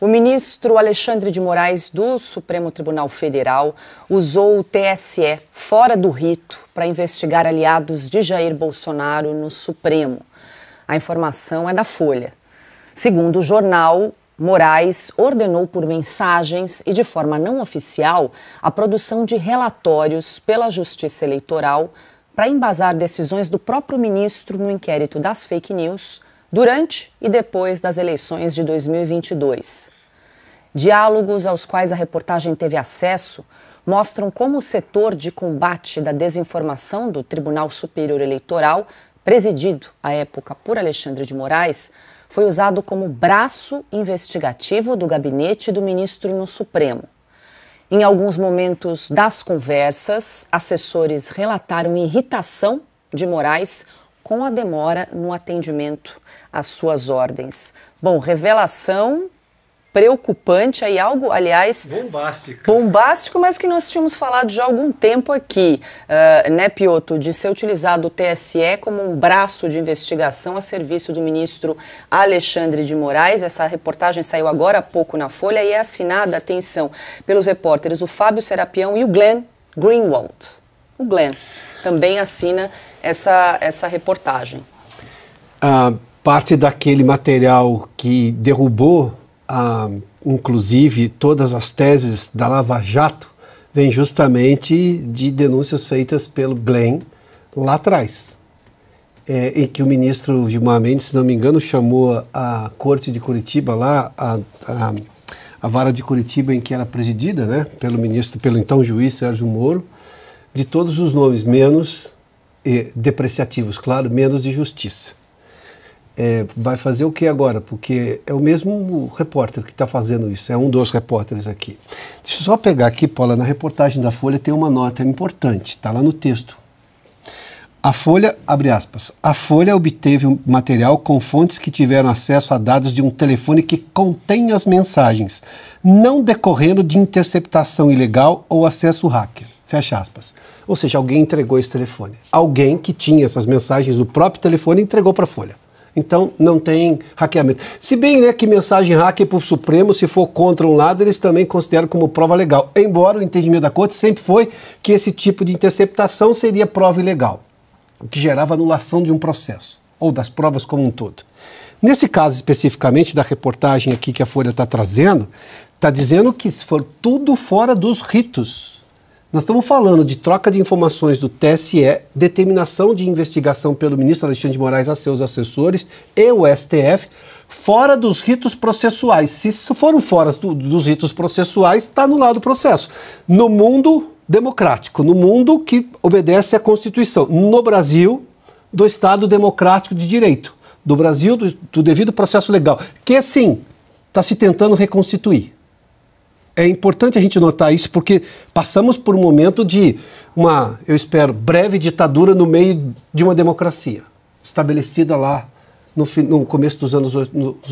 O ministro Alexandre de Moraes, do Supremo Tribunal Federal, usou o TSE fora do rito para investigar aliados de Jair Bolsonaro no Supremo. A informação é da Folha. Segundo o jornal, Moraes ordenou por mensagens e de forma não oficial a produção de relatórios pela Justiça Eleitoral para embasar decisões do próprio ministro no inquérito das fake news durante e depois das eleições de 2022. Diálogos aos quais a reportagem teve acesso mostram como o setor de combate da desinformação do Tribunal Superior Eleitoral, presidido à época por Alexandre de Moraes, foi usado como braço investigativo do gabinete do ministro no Supremo. Em alguns momentos das conversas, assessores relataram irritação de Moraes com a demora no atendimento às suas ordens. Bom, revelação preocupante, aí algo, aliás, bombástico, mas que nós tínhamos falado já há algum tempo aqui, né, Piotr, de ser utilizado o TSE como um braço de investigação a serviço do ministro Alexandre de Moraes. Essa reportagem saiu agora há pouco na Folha e é assinada, atenção, pelos repórteres o Fábio Serapião e o Glenn Greenwald. O Glenn também assina essa reportagem. Parte daquele material que derrubou inclusive todas as teses da Lava Jato vem justamente de denúncias feitas pelo Glenn lá atrás, em que o ministro Gilmar Mendes, se não me engano, chamou a Corte de Curitiba lá, a vara de Curitiba em que era presidida, né, pelo então juiz Sérgio Moro, de todos os nomes, menos depreciativos, claro, menos de justiça. Vai fazer o que agora? Porque é o mesmo repórter que está fazendo isso, é um dos repórteres aqui. Deixa eu só pegar aqui, Paula, na reportagem da Folha tem uma nota importante, está lá no texto. A Folha, abre aspas, a Folha obteve um material com fontes que tiveram acesso a dados de um telefone que contém as mensagens, não decorrendo de interceptação ilegal ou acesso hacker. Fecha aspas. Ou seja, alguém entregou esse telefone. Alguém que tinha essas mensagens do próprio telefone entregou para a Folha. Então, não tem hackeamento. Se bem, né, que mensagem hacker para o Supremo, se for contra um lado, eles também consideram como prova legal. Embora o entendimento da Corte sempre foi que esse tipo de interceptação seria prova ilegal, o que gerava anulação de um processo, ou das provas como um todo. Nesse caso especificamente da reportagem aqui que a Folha está trazendo, está dizendo que for tudo fora dos ritos. Nós estamos falando de troca de informações do TSE, determinação de investigação pelo ministro Alexandre de Moraes a seus assessores e o STF, fora dos ritos processuais. Se foram fora dos ritos processuais, está anulado o processo. No mundo democrático, no mundo que obedece à Constituição, no Brasil, do Estado democrático de direito, do Brasil do devido processo legal, que sim, está se tentando reconstituir. É importante a gente notar isso porque passamos por um momento de uma, eu espero, breve ditadura no meio de uma democracia, estabelecida lá no começo dos anos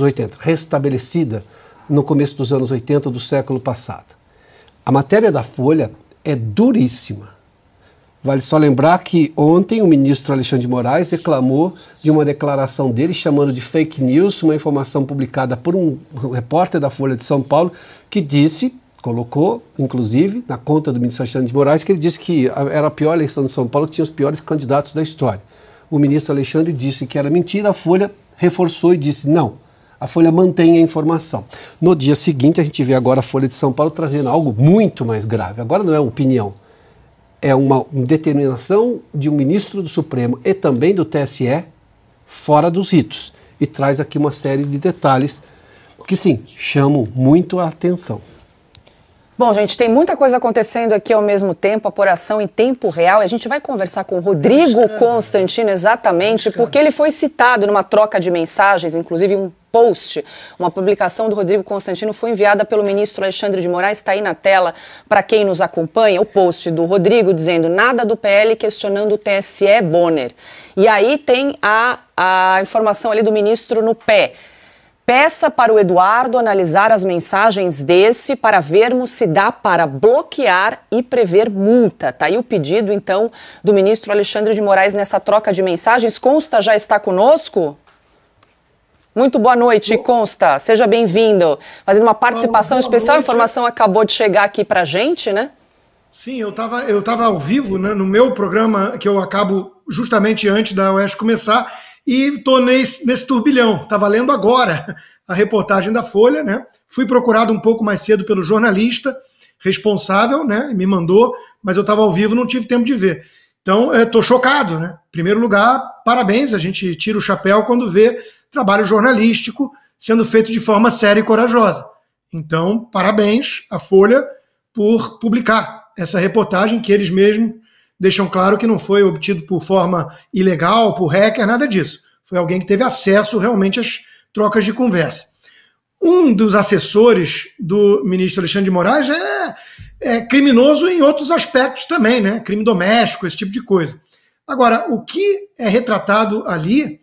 80, restabelecida no começo dos anos 80 do século passado. A matéria da Folha é duríssima. Vale só lembrar que ontem o ministro Alexandre de Moraes reclamou de uma declaração dele chamando de fake news, uma informação publicada por um repórter da Folha de São Paulo que disse, colocou inclusive na conta do ministro Alexandre de Moraes, que ele disse que era a pior eleição de São Paulo, que tinha os piores candidatos da história. O ministro Alexandre disse que era mentira, a Folha reforçou e disse não, a Folha mantém a informação. No dia seguinte a gente vê agora a Folha de São Paulo trazendo algo muito mais grave, agora não é uma opinião, é uma determinação de um ministro do Supremo e também do TSE fora dos ritos. E traz aqui uma série de detalhes que, sim, chamam muito a atenção. Bom, gente, tem muita coisa acontecendo aqui ao mesmo tempo, apuração em tempo real. A gente vai conversar com o Rodrigo Constantino exatamente, porque ele foi citado numa troca de mensagens, inclusive um post, uma publicação do Rodrigo Constantino foi enviada pelo ministro Alexandre de Moraes, está aí na tela para quem nos acompanha, o post do Rodrigo dizendo nada do PL questionando o TSE Bonner. E aí tem a informação ali do ministro no pé. Peça para o Eduardo analisar as mensagens desse para vermos se dá para bloquear e prever multa. Tá aí o pedido, então, do ministro Alexandre de Moraes nessa troca de mensagens. Consta já está conosco? Muito boa noite, Consta. Seja bem-vindo. Fazendo uma participação especial, a informação acabou de chegar aqui para a gente, né? Sim, eu tava ao vivo, né, no meu programa, que eu acabo justamente antes da Oeste começar, e estou nesse turbilhão. Estava lendo agora a reportagem da Folha, né? Fui procurado um pouco mais cedo pelo jornalista responsável, né? Me mandou, mas eu estava ao vivo, não tive tempo de ver. Então, estou chocado, né? Em primeiro lugar, parabéns, a gente tira o chapéu quando vê trabalho jornalístico sendo feito de forma séria e corajosa. Então, parabéns à Folha por publicar essa reportagem, que eles mesmos deixam claro que não foi obtido por forma ilegal, por hacker, nada disso. Foi alguém que teve acesso realmente às trocas de conversa. Um dos assessores do ministro Alexandre de Moraes é criminoso em outros aspectos também, né? Crime doméstico, esse tipo de coisa. Agora, o que é retratado ali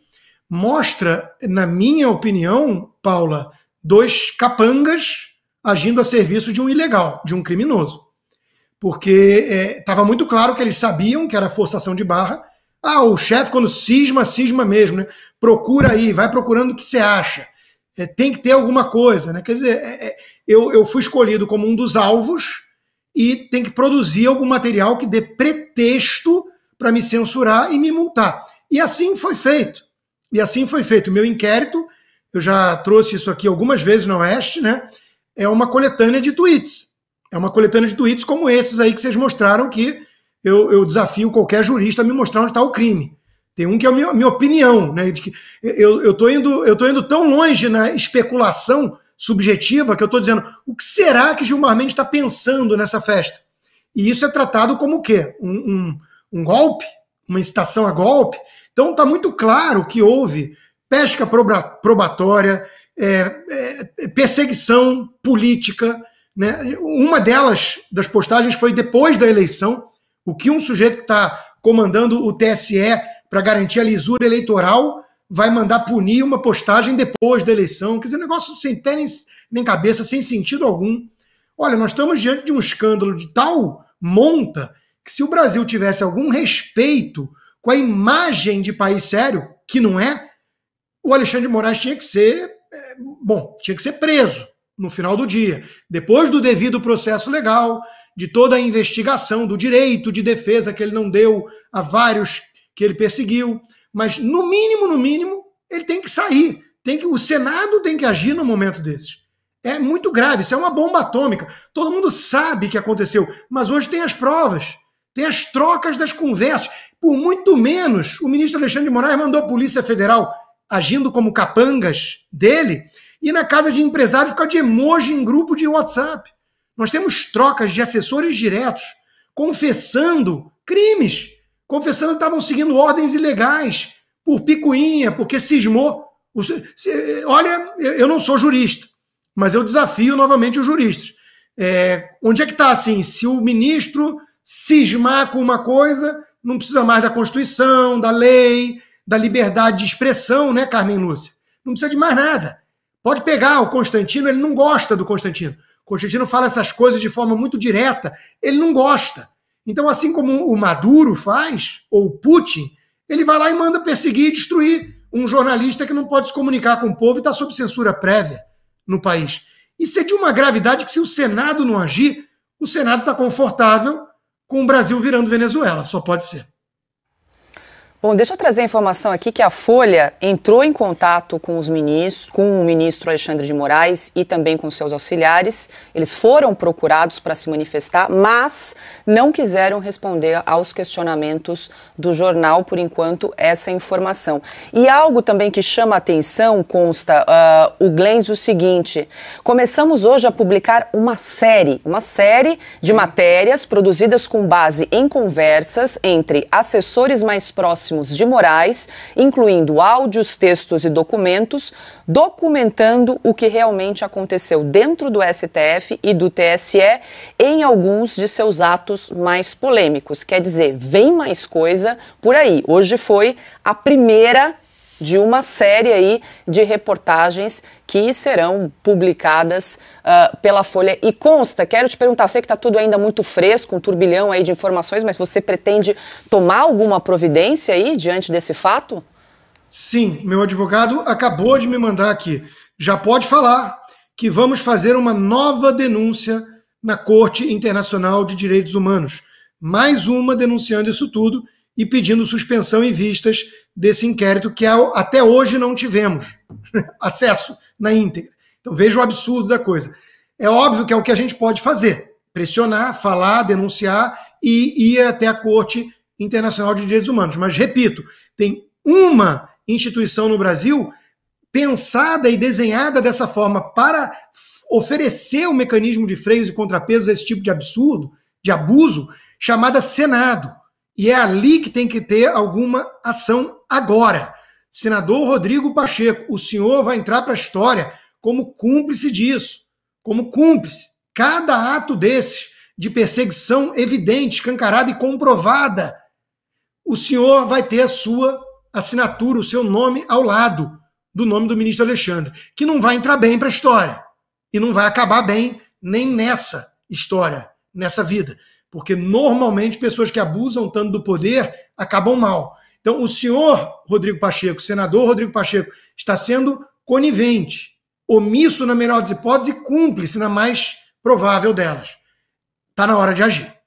mostra, na minha opinião, Paula, dois capangas agindo a serviço de um ilegal, de um criminoso. Porque estava muito claro que eles sabiam que era forçação de barra. Ah, o chefe, quando cisma mesmo, né? Procura aí, vai procurando o que você acha. Tem que ter alguma coisa, né? Quer dizer, eu fui escolhido como um dos alvos e tem que produzir algum material que dê pretexto para me censurar e me multar. E assim foi feito. O meu inquérito, eu já trouxe isso aqui algumas vezes na Oeste, né? É uma coletânea de tweets. É uma coletânea de tweets como esses aí que vocês mostraram, que eu desafio qualquer jurista a me mostrar onde está o crime. Tem um que é a minha opinião, né? De que eu tô indo tão longe na especulação subjetiva que eu estou dizendo o que será que Gilmar Mendes está pensando nessa festa? E isso é tratado como o quê? Um golpe? Uma incitação a golpe? Então está muito claro que houve pesca probatória, perseguição política, né? Uma das postagens foi depois da eleição, o que um sujeito que está comandando o TSE para garantir a lisura eleitoral vai mandar punir uma postagem depois da eleição. Quer dizer, um negócio sem pé nem cabeça, sem sentido algum. Olha, nós estamos diante de um escândalo de tal monta que se o Brasil tivesse algum respeito com a imagem de país sério, que não é, o Alexandre de Moraes tinha que ser preso no final do dia, depois do devido processo legal, de toda a investigação, do direito de defesa que ele não deu a vários que ele perseguiu, mas no mínimo, ele tem que sair, o Senado tem que agir no momento desses. É muito grave, isso é uma bomba atômica, todo mundo sabe que aconteceu, mas hoje tem as provas, tem as trocas das conversas, por muito menos o ministro Alexandre de Moraes mandou a Polícia Federal, agindo como capangas dele, e na casa de empresários por causa de emoji em grupo de WhatsApp. Nós temos trocas de assessores diretos confessando crimes, confessando que estavam seguindo ordens ilegais por picuinha, porque cismou. Olha, eu não sou jurista, mas eu desafio novamente os juristas. Onde é que está assim? Se o ministro cismar com uma coisa, não precisa mais da Constituição, da lei, da liberdade de expressão, né, Carmen Lúcia? Não precisa de mais nada. Pode pegar o Constantino, ele não gosta do Constantino. O Constantino fala essas coisas de forma muito direta, ele não gosta. Então, assim como o Maduro faz, ou o Putin, ele vai lá e manda perseguir e destruir um jornalista que não pode se comunicar com o povo e está sob censura prévia no país. Isso é de uma gravidade que, se o Senado não agir, o Senado está confortável com o Brasil virando Venezuela. Só pode ser. Bom, deixa eu trazer a informação aqui que a Folha entrou em contato com o ministro Alexandre de Moraes e também com seus auxiliares. Eles foram procurados para se manifestar, mas não quiseram responder aos questionamentos do jornal, por enquanto, essa informação. E algo também que chama a atenção, consta, o Glens, o seguinte: começamos hoje a publicar uma série de matérias produzidas com base em conversas entre assessores mais próximos de Moraes, incluindo áudios, textos e documentos, documentando o que realmente aconteceu dentro do STF e do TSE em alguns de seus atos mais polêmicos. Quer dizer, vem mais coisa por aí. Hoje foi a primeira de uma série aí de reportagens que serão publicadas pela Folha. E consta, quero te perguntar, eu sei que está tudo ainda muito fresco, um turbilhão aí de informações, mas você pretende tomar alguma providência aí diante desse fato? Sim, meu advogado acabou de me mandar aqui. Já pode falar que vamos fazer uma nova denúncia na Corte Internacional de Direitos Humanos. Mais uma denunciando isso tudo e pedindo suspensão em vistas desse inquérito que até hoje não tivemos acesso na íntegra. Então veja o absurdo da coisa. É óbvio que é o que a gente pode fazer: pressionar, falar, denunciar e ir até a Corte Internacional de Direitos Humanos. Mas, repito, tem uma instituição no Brasil pensada e desenhada dessa forma para oferecer um mecanismo de freios e contrapesos a esse tipo de absurdo, de abuso, chamada Senado. E é ali que tem que ter alguma ação agora. Senador Rodrigo Pacheco, o senhor vai entrar para a história como cúmplice disso, como cúmplice. Cada ato desses, de perseguição evidente, escancarada e comprovada, o senhor vai ter a sua assinatura, o seu nome ao lado do nome do ministro Alexandre, que não vai entrar bem para a história e não vai acabar bem nem nessa história, nessa vida, porque normalmente pessoas que abusam tanto do poder acabam mal. Então o senhor Rodrigo Pacheco, senador Rodrigo Pacheco, está sendo conivente, omisso na melhor das hipóteses e cúmplice na mais provável delas. Está na hora de agir.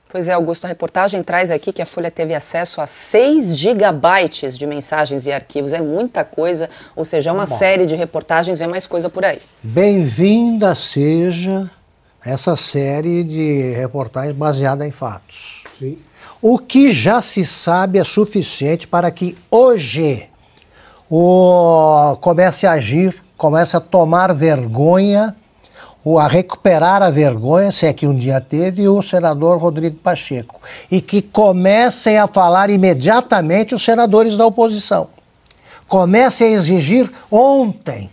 Pois é, Augusto, a reportagem traz aqui que a Folha teve acesso a 6 gigabytes de mensagens e arquivos. É muita coisa, ou seja, é uma série de reportagens, vem mais coisa por aí. Bem-vinda seja essa série de reportagens baseada em fatos. Sim. O que já se sabe é suficiente para que hoje comece a agir, comece a tomar vergonha, ou a recuperar a vergonha, se é que um dia teve, o senador Rodrigo Pacheco. E que comecem a falar imediatamente os senadores da oposição. Comecem a exigir ontem.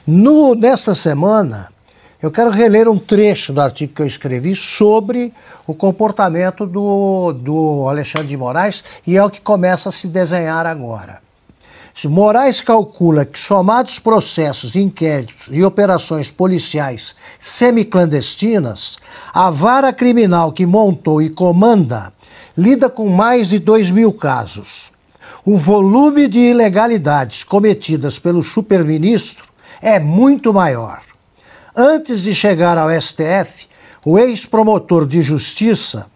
Nesta semana, eu quero reler um trecho do artigo que eu escrevi sobre o comportamento do Alexandre de Moraes, e é o que começa a se desenhar agora. Moraes calcula que, somados processos, inquéritos e operações policiais semiclandestinas, a vara criminal que montou e comanda lida com mais de 2.000 casos. O volume de ilegalidades cometidas pelo superministro é muito maior. Antes de chegar ao STF, o ex-promotor de justiça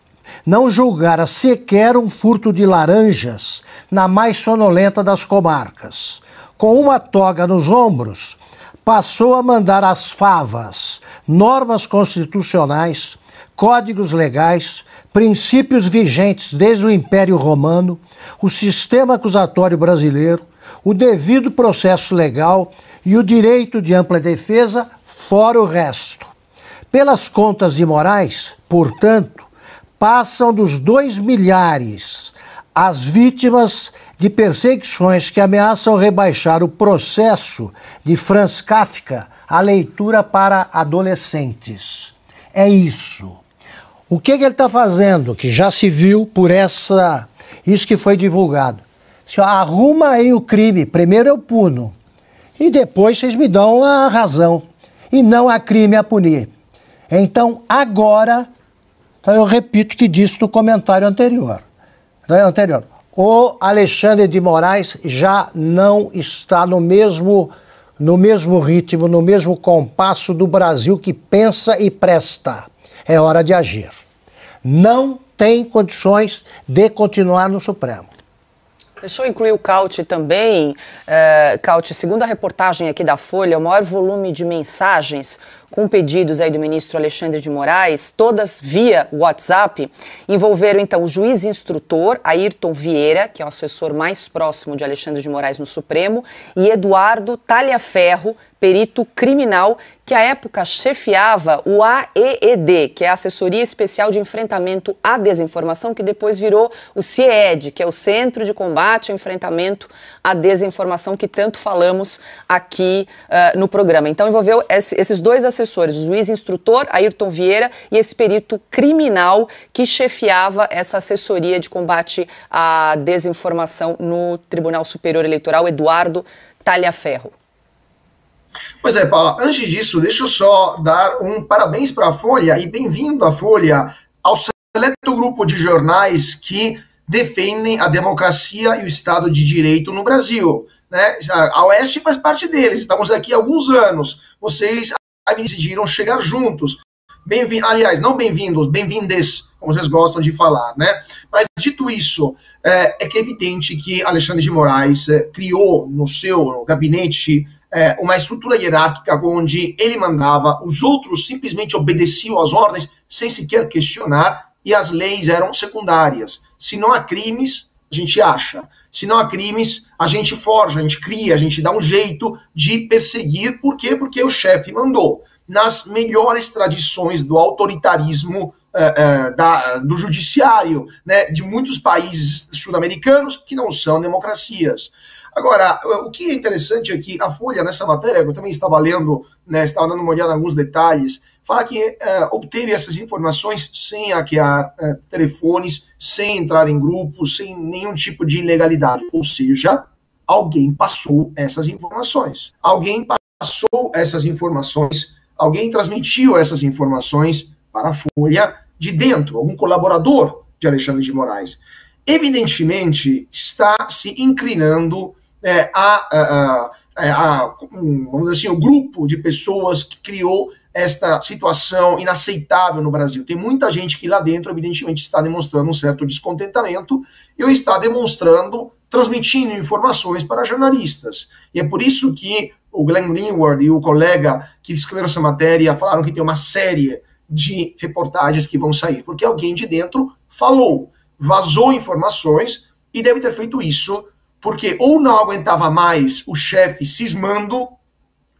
não julgara sequer um furto de laranjas na mais sonolenta das comarcas. Com uma toga nos ombros, passou a mandar as favas, normas constitucionais, códigos legais, princípios vigentes desde o Império Romano, o sistema acusatório brasileiro, o devido processo legal e o direito de ampla defesa, fora o resto. Pelas contas de Moraes, portanto, passam dos 2 milhares as vítimas de perseguições que ameaçam rebaixar o processo de Franz Kafka à leitura para adolescentes. É isso. O que ele está fazendo, que já se viu por isso que foi divulgado? Arruma aí o crime, primeiro eu puno, e depois vocês me dão a razão, e não há crime a punir. Então, agora, eu repito o que disse no comentário anterior. O Alexandre de Moraes já não está no mesmo ritmo, no mesmo compasso do Brasil que pensa e presta. É hora de agir. Não tem condições de continuar no Supremo. Deixa eu incluir o Cauty também. Cauty, segundo a reportagem aqui da Folha, o maior volume de mensagens com pedidos aí do ministro Alexandre de Moraes, todas via WhatsApp, envolveram então o juiz instrutor, Ayrton Vieira, que é o assessor mais próximo de Alexandre de Moraes no Supremo, e Eduardo Talhaferro, perito criminal, que à época chefiava o AEED, que é a Assessoria Especial de Enfrentamento à Desinformação, que depois virou o CIED, que é o Centro de Combate ao Enfrentamento à Desinformação, que tanto falamos aqui no programa. Então envolveu esses dois assessores, o juiz instrutor, Ayrton Vieira, e esse perito criminal que chefiava essa assessoria de combate à desinformação no Tribunal Superior Eleitoral, Eduardo Talhaferro. Pois é, Paula, antes disso, deixa eu só dar um parabéns para a Folha e bem-vindo à Folha, ao seleto grupo de jornais que defendem a democracia e o Estado de Direito no Brasil. Né? A Oeste faz parte deles, estamos aqui há alguns anos. Vocês decidiram chegar juntos. Aliás, não bem-vindos, bem-vindes, como vocês gostam de falar, né? Mas, dito isso, é que é evidente que Alexandre de Moraes criou no seu gabinete uma estrutura hierárquica onde ele mandava, os outros simplesmente obedeciam às ordens sem sequer questionar, e as leis eram secundárias. Se não há crimes, a gente acha. Se não há crimes, a gente forja, a gente cria, a gente dá um jeito de perseguir. Por quê? Porque o chefe mandou. Nas melhores tradições do autoritarismo do judiciário, né, de muitos países sul-americanos que não são democracias. Agora, o que é interessante é que a Folha, nessa matéria, que eu também estava lendo, né, estava dando uma olhada em alguns detalhes, fala que obteve essas informações sem hackear telefones, sem entrar em grupos, sem nenhum tipo de ilegalidade. Ou seja, alguém passou essas informações. Alguém passou essas informações, alguém transmitiu essas informações para a Folha de dentro, algum colaborador de Alexandre de Moraes. Evidentemente, está se inclinando vamos dizer assim, o grupo de pessoas que criou esta situação inaceitável no Brasil. Tem muita gente que lá dentro, evidentemente, está demonstrando um certo descontentamento e está demonstrando, transmitindo informações para jornalistas. E é por isso que o Glenn Greenwald e o colega que escreveram essa matéria falaram que tem uma série de reportagens que vão sair, porque alguém de dentro falou, vazou informações e deve ter feito isso porque ou não aguentava mais o chefe cismando,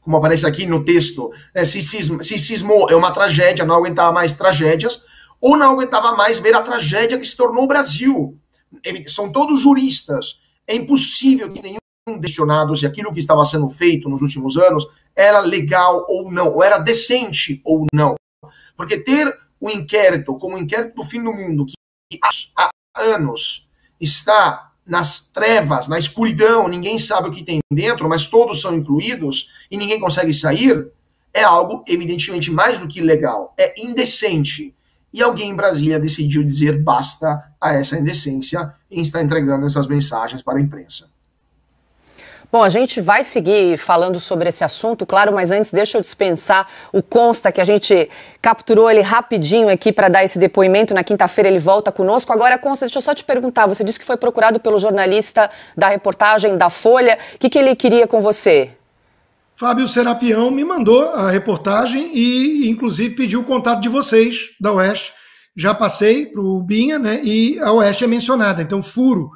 como aparece aqui no texto, né, se cismou, é uma tragédia, não aguentava mais tragédias, ou não aguentava mais ver a tragédia que se tornou o Brasil. São todos juristas. É impossível que nenhum questionado se aquilo que estava sendo feito nos últimos anos era legal ou não, ou era decente ou não. Porque ter um inquérito, como o inquérito do fim do mundo, que há anos está nas trevas, na escuridão, ninguém sabe o que tem dentro, mas todos são incluídos e ninguém consegue sair, é algo evidentemente mais do que ilegal, é indecente. E alguém em Brasília decidiu dizer basta a essa indecência e está entregando essas mensagens para a imprensa. Bom, a gente vai seguir falando sobre esse assunto, claro, mas antes deixa eu dispensar o Consta, que a gente capturou ele rapidinho aqui para dar esse depoimento. Na quinta-feira ele volta conosco. Agora, Consta, deixa eu só te perguntar, você disse que foi procurado pelo jornalista da reportagem da Folha. O que ele queria com você? Fábio Serapião me mandou a reportagem e, inclusive, pediu o contato de vocês, da Oeste. Já passei para o Binha, né, e a Oeste é mencionada. Então, furo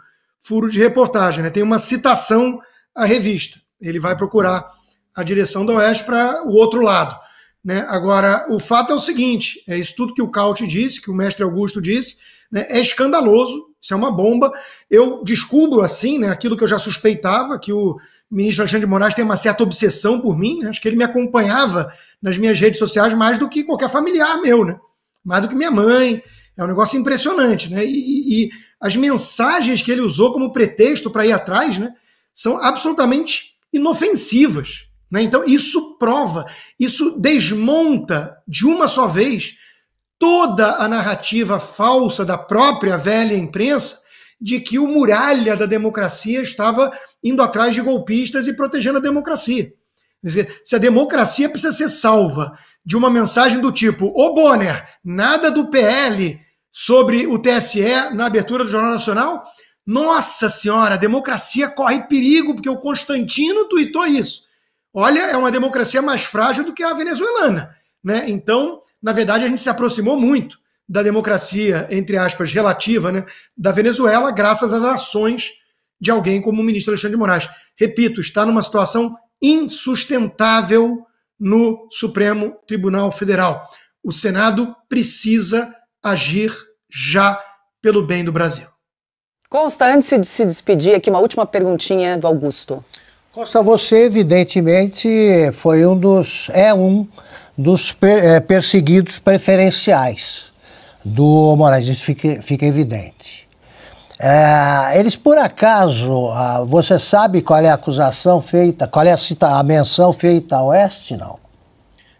de reportagem, né, tem uma citação à revista. Ele vai procurar a direção da Oeste para o outro lado. Né? Agora, o fato é o seguinte, é isso tudo que o Cauty disse, que o mestre Augusto disse, né, é escandaloso, isso é uma bomba. Eu descubro, assim, né, aquilo que eu já suspeitava, que o ministro Alexandre de Moraes tem uma certa obsessão por mim, né? Acho que ele me acompanhava nas minhas redes sociais mais do que qualquer familiar meu, né? Mais do que minha mãe. É um negócio impressionante, né? E as mensagens que ele usou como pretexto para ir atrás, né, são absolutamente inofensivas. Né? Então, isso prova, isso desmonta de uma só vez toda a narrativa falsa da própria velha imprensa de que o muralha da democracia estava indo atrás de golpistas e protegendo a democracia. Quer dizer, se a democracia precisa ser salva de uma mensagem do tipo: ô Bonner, nada do PL sobre o TSE na abertura do Jornal Nacional, nossa senhora, a democracia corre perigo porque o Constantino tuitou isso. Olha, é uma democracia mais frágil do que a venezuelana. Né? Então, na verdade, a gente se aproximou muito da democracia, entre aspas, relativa, né, da Venezuela, graças às ações de alguém como o ministro Alexandre de Moraes. Repito, está numa situação insustentável no Supremo Tribunal Federal. O Senado precisa agir já pelo bem do Brasil. Consta, antes de se despedir, aqui uma última perguntinha do Augusto. Consta, você evidentemente é um dos perseguidos preferenciais do Moraes, isso fica evidente. Eles, por acaso, você sabe qual é a acusação feita, qual é a menção feita à Oeste, não?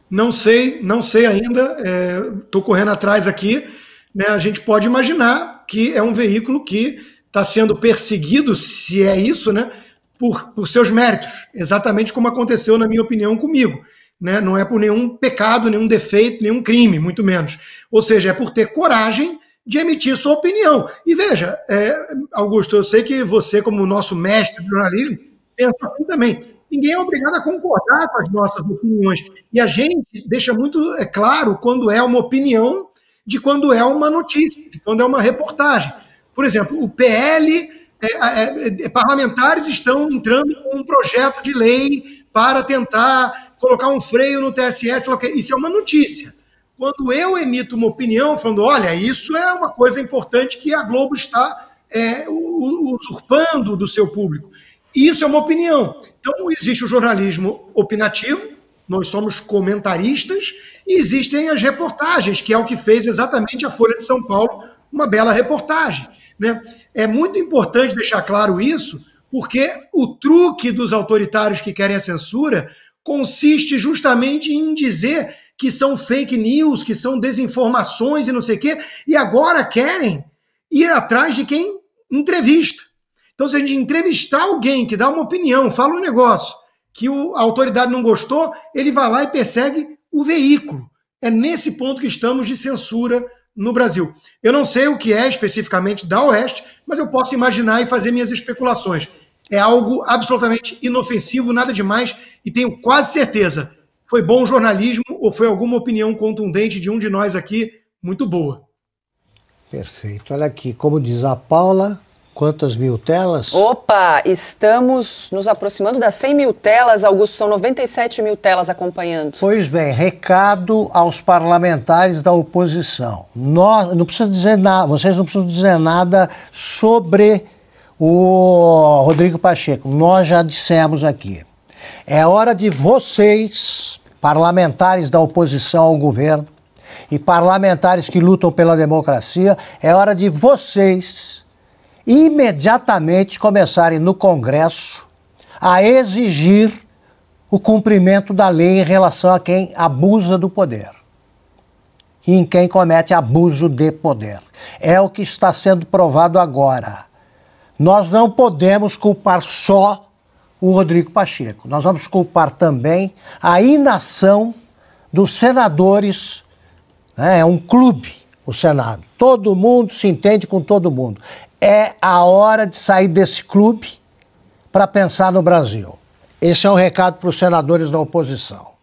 Não sei ainda, estou correndo atrás aqui, né, a gente pode imaginar que é um veículo que está sendo perseguido, se é isso, né, por seus méritos, exatamente como aconteceu, na minha opinião, comigo. Né? Não é por nenhum pecado, nenhum defeito, nenhum crime, muito menos. Ou seja, é por ter coragem de emitir sua opinião. E veja, Augusto, eu sei que você, como nosso mestre de jornalismo, pensa assim também. Ninguém é obrigado a concordar com as nossas opiniões. E a gente deixa muito claro quando é uma opinião de quando é uma notícia, de quando é uma reportagem. Por exemplo, o PL, parlamentares estão entrando com um projeto de lei para tentar colocar um freio no TSE, isso é uma notícia. Quando eu emito uma opinião falando, olha, isso é uma coisa importante que a Globo está usurpando do seu público. Isso é uma opinião. Então, existe o jornalismo opinativo, nós somos comentaristas, e existem as reportagens, que é o que fez exatamente a Folha de São Paulo, uma bela reportagem. Né? É muito importante deixar claro isso, porque o truque dos autoritários que querem a censura consiste justamente em dizer que são fake news, que são desinformações e não sei o quê, e agora querem ir atrás de quem entrevista. Então, se a gente entrevistar alguém que dá uma opinião, fala um negócio que a autoridade não gostou, ele vai lá e persegue o veículo. É nesse ponto que estamos de censura no Brasil. Eu não sei o que é especificamente da Oeste, mas eu posso imaginar e fazer minhas especulações. É algo absolutamente inofensivo, nada demais, e tenho quase certeza, foi bom jornalismo ou foi alguma opinião contundente de um de nós aqui muito boa. Perfeito. Olha aqui, como diz a Paula, quantas mil telas? Opa, estamos nos aproximando das 100 mil telas, Augusto, são 97 mil telas acompanhando. Pois bem, recado aos parlamentares da oposição. Não precisa dizer nada, vocês não precisam dizer nada sobre o Rodrigo Pacheco. Nós já dissemos aqui. É hora de vocês, parlamentares da oposição ao governo e parlamentares que lutam pela democracia, é hora de vocês imediatamente começarem no Congresso a exigir o cumprimento da lei em relação a quem abusa do poder e em quem comete abuso de poder. É o que está sendo provado agora. Nós não podemos culpar só o Rodrigo Pacheco. Nós vamos culpar também a inação dos senadores. É um clube, o Senado. Todo mundo se entende com todo mundo. É a hora de sair desse clube para pensar no Brasil. Esse é um recado para os senadores da oposição.